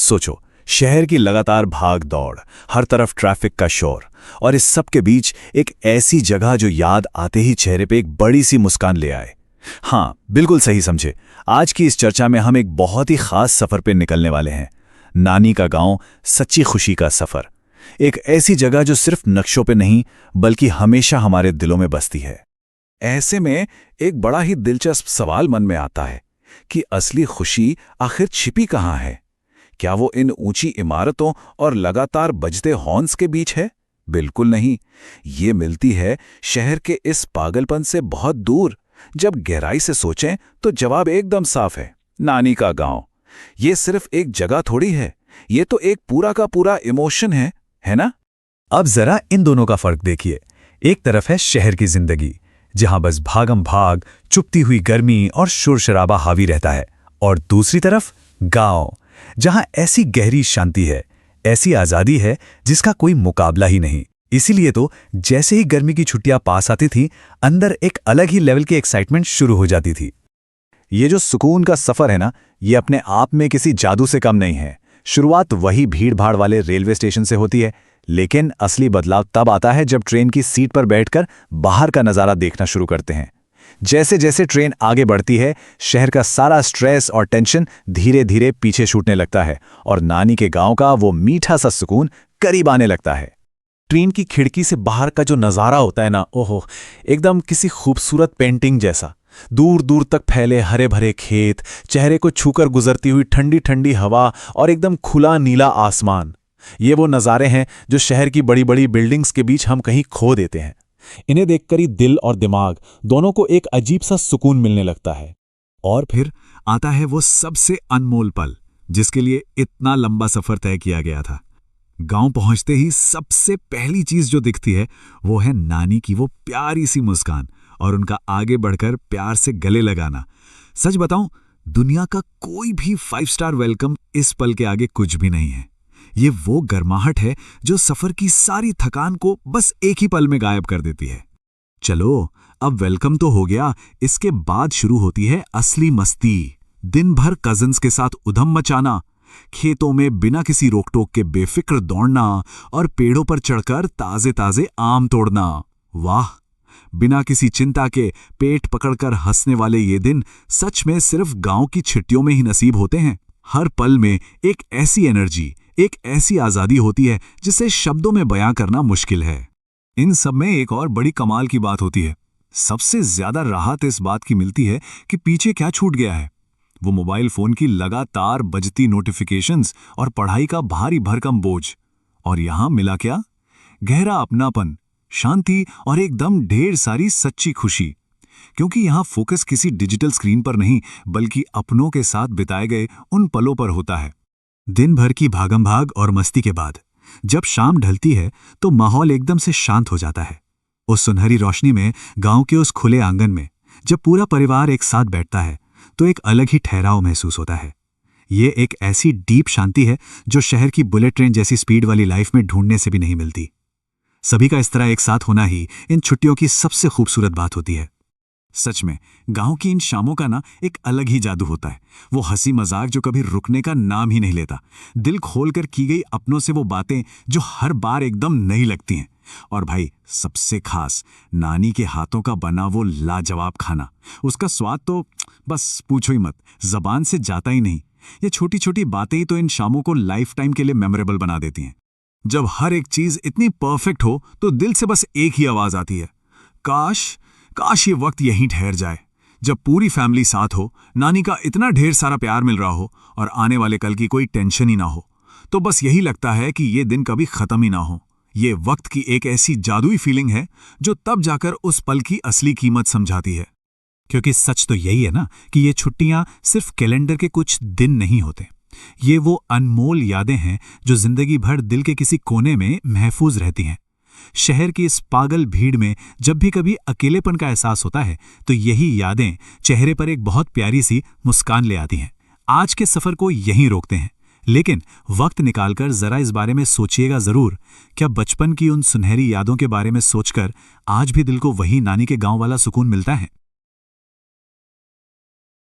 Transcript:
सोचो, शहर की लगातार भाग दौड़, हर तरफ ट्रैफिक का शोर, और इस सब के बीच एक ऐसी जगह जो याद आते ही चेहरे पे एक बड़ी सी मुस्कान ले आए। हाँ, बिल्कुल सही समझे। आज की इस चर्चा में हम एक बहुत ही खास सफर पे निकलने वाले हैं। नानी का गांव, सच्ची खुशी का सफर। एक ऐसी जगह जो सिर्फ नक्शों पे नहीं, बल्कि हमेशा हमारे दिलों में बसती है। ऐसे में एक बड़ा ही दिलचस्प सवाल मन में आता है कि असली खुशी आखिर छिपी कहाँ है? क्या वो इन ऊंची इमारतों और लगातार बजते हॉर्न्स के बीच है? बिल्कुल नहीं। ये मिलती है शहर के इस पागलपन से बहुत दूर। जब गहराई से सोचें तो जवाब एकदम साफ है, नानी का गांव। ये सिर्फ एक जगह थोड़ी है, ये तो एक पूरा का पूरा इमोशन है ना? अब जरा इन दोनों का फर्क देखिए। एक तरफ है शहर की जिंदगी, जहां बस भागम भाग, चुपती हुई गर्मी और शोर शराबा हावी रहता है, और दूसरी तरफ गांव, जहां ऐसी गहरी शांति है, ऐसी आजादी है जिसका कोई मुकाबला ही नहीं। इसीलिए तो जैसे ही गर्मी की छुट्टियां पास आती थी, अंदर एक अलग ही लेवल की एक्साइटमेंट शुरू हो जाती थी। ये जो सुकून का सफर है ना, ये अपने आप में किसी जादू से कम नहीं है। शुरुआत वही भीड़ भाड़ वाले रेलवे स्टेशन से होती है, लेकिन असली बदलाव तब आता है जब ट्रेन की सीट पर बैठकर बाहर का नज़ारा देखना शुरू करते हैं। जैसे जैसे ट्रेन आगे बढ़ती है, शहर का सारा स्ट्रेस और टेंशन धीरे धीरे पीछे छूटने लगता है, और नानी के गांव का वो मीठा सा सुकून करीब आने लगता है। ट्रेन की खिड़की से बाहर का जो नज़ारा होता है ना, ओहो, एकदम किसी खूबसूरत पेंटिंग जैसा। दूर दूर तक फैले हरे भरे खेत, चेहरे को छूकर गुजरती हुई ठंडी ठंडी हवा, और एकदम खुला नीला आसमान। ये वो नज़ारे हैं जो शहर की बड़ी बड़ी बिल्डिंग्स के बीच हम कहीं खो देते हैं। इन्हें देखकर ही दिल और दिमाग दोनों को एक अजीब सा सुकून मिलने लगता है। और फिर आता है वो सबसे अनमोल पल, जिसके लिए इतना लंबा सफर तय किया गया था। गांव पहुंचते ही सबसे पहली चीज जो दिखती है वो है नानी की वो प्यारी सी मुस्कान, और उनका आगे बढ़कर प्यार से गले लगाना। सच बताऊं, दुनिया का कोई भी 5 स्टार वेलकम इस पल के आगे कुछ भी नहीं है। ये वो गर्माहट है जो सफर की सारी थकान को बस एक ही पल में गायब कर देती है। चलो, अब वेलकम तो हो गया, इसके बाद शुरू होती है असली मस्ती। दिन भर कजिन्स के साथ उधम मचाना, खेतों में बिना किसी रोक टोक के बेफिक्र दौड़ना, और पेड़ों पर चढ़कर ताजे ताजे आम तोड़ना। वाह, बिना किसी चिंता के पेट पकड़कर हंसने वाले ये दिन सच में सिर्फ गांव की छुट्टियों में ही नसीब होते हैं। हर पल में एक ऐसी एनर्जी, एक ऐसी आजादी होती है जिसे शब्दों में बयां करना मुश्किल है। इन सब में एक और बड़ी कमाल की बात होती है। सबसे ज्यादा राहत इस बात की मिलती है कि पीछे क्या छूट गया है। वो मोबाइल फोन की लगातार बजती नोटिफिकेशंस और पढ़ाई का भारी भरकम बोझ। और यहां मिला क्या? गहरा अपनापन, शांति और एकदम ढेर सारी सच्ची खुशी। क्योंकि यहां फोकस किसी डिजिटल स्क्रीन पर नहीं, बल्कि अपनों के साथ बिताए गए उन पलों पर होता है। दिन भर की भागम भाग और मस्ती के बाद जब शाम ढलती है तो माहौल एकदम से शांत हो जाता है। उस सुनहरी रोशनी में, गांव के उस खुले आंगन में जब पूरा परिवार एक साथ बैठता है तो एक अलग ही ठहराव महसूस होता है। ये एक ऐसी डीप शांति है जो शहर की बुलेट ट्रेन जैसी स्पीड वाली लाइफ में ढूंढने से भी नहीं मिलती। सभी का इस तरह एक साथ होना ही इन छुट्टियों की सबसे खूबसूरत बात होती है। सच में गांव की इन शामों का ना एक अलग ही जादू होता है। वो हंसी मजाक जो कभी रुकने का नाम ही नहीं लेता, दिल खोलकर की गई अपनों से वो बातें जो हर बार एकदम नई लगती हैं। और भाई, सबसे खास नानी के हाथों का बना वो लाजवाब खाना, उसका स्वाद तो बस पूछो ही मत, जबान से जाता ही नहीं। ये छोटी छोटी बातें ही तो इन शामों को लाइफ टाइम के लिए मेमोरेबल बना देती हैं। जब हर एक चीज इतनी परफेक्ट हो तो दिल से बस एक ही आवाज आती है, काश काश ये वक्त यहीं ठहर जाए, जब पूरी फैमिली साथ हो, नानी का इतना ढेर सारा प्यार मिल रहा हो, और आने वाले कल की कोई टेंशन ही ना हो। तो बस यही लगता है कि ये दिन कभी खत्म ही ना हो। ये वक्त की एक ऐसी जादुई फीलिंग है जो तब जाकर उस पल की असली कीमत समझाती है। क्योंकि सच तो यही है ना कि ये छुट्टियां सिर्फ कैलेंडर के कुछ दिन नहीं होते। ये वो अनमोल यादें हैं जो जिंदगी भर दिल के किसी कोने में महफूज रहती हैं। शहर की इस पागल भीड़ में जब भी कभी अकेलेपन का एहसास होता है तो यही यादें चेहरे पर एक बहुत प्यारी सी मुस्कान ले आती हैं। आज के सफर को यहीं रोकते हैं, लेकिन वक्त निकालकर जरा इस बारे में सोचिएगा जरूर। क्या बचपन की उन सुनहरी यादों के बारे में सोचकर आज भी दिल को वही नानी के गांव वाला सुकून मिलता है?